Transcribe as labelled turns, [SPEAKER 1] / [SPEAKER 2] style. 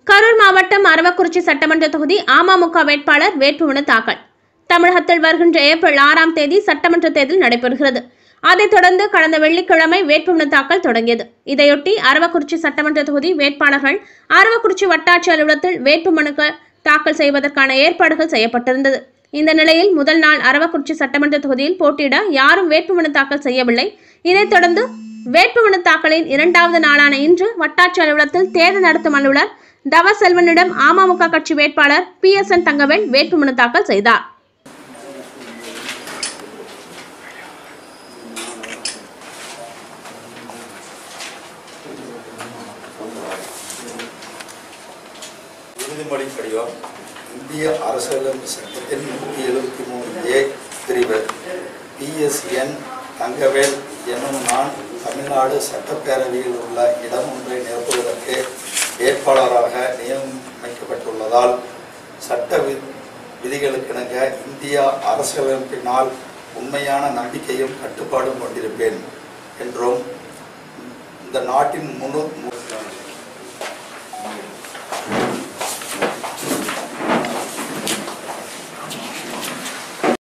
[SPEAKER 1] கரூர் மாவட்டம் அரவக்குறிச்சி சட்டமன்ற தொகுதி அமமுக வேட்பாளர் வேட்புமனு தாக்கல். தமிழகத்தில் வருகின்ற ஏப்ரல் 6ஆம் தேதி சட்டமன்ற தேர்தல் நடைபெறுகிறது. அதைத் தொடர்ந்து கடந்த வெள்ளிக்கிழமை வேட்புமனு தாக்கல் தொடங்கியது. இதையொட்டி அரவக்குறிச்சி சட்டமன்ற தொகுதி வேட்பாளர்கள் அரவக்குறிச்சி வட்டாட்சியர் அலுவலகத்தில் வேட்புமனுக்கள் தாக்கல் செய்வதற்கான ஏற்பாடுகள் செய்யப்பட்டிருந்தது. இந்த நிலையில் முதல் நாள் அரவக்குறிச்சி சட்டமன்ற தொகுதியில் போட்டியிட யாரும் வேட்புமனு தாக்கல் செய்யவில்லை. இதைத் தொடர்ந்து வேட்புமனு தாக்கலின் 2வது நாளான இன்று வட்டாட்சியர் அலுவலகத்தில் தேர்தல் நடத்தும் அலுவலர் தவசெல்வனிடம் அமமுக கட்சி வேட்பாளர் PSN தங்கவேல் வேட்புமனு தாக்கல் செய்தார்.
[SPEAKER 2] உறுதிமொழி படிவம் இந்திய அரசியலமைப்பு சட்டத்தின் 173A பிரிவு PSN தங்கவேல் எனும் நான் தமிழ்நாடு சட்டப்பேரவையில் உள்ள இடம் ஒன்றை நிரப்புவதற்கு வேட்பாளராக நியமிக்கப்பட்டுள்ளதால் சட்ட விதிகளுக்கிணங்க இந்திய அரசியலமைப்பினால் உண்மையான நம்பிக்கையும் கட்டுப்பாடும் கொண்டிருப்பேன் என்றும் இந்த நாட்டின்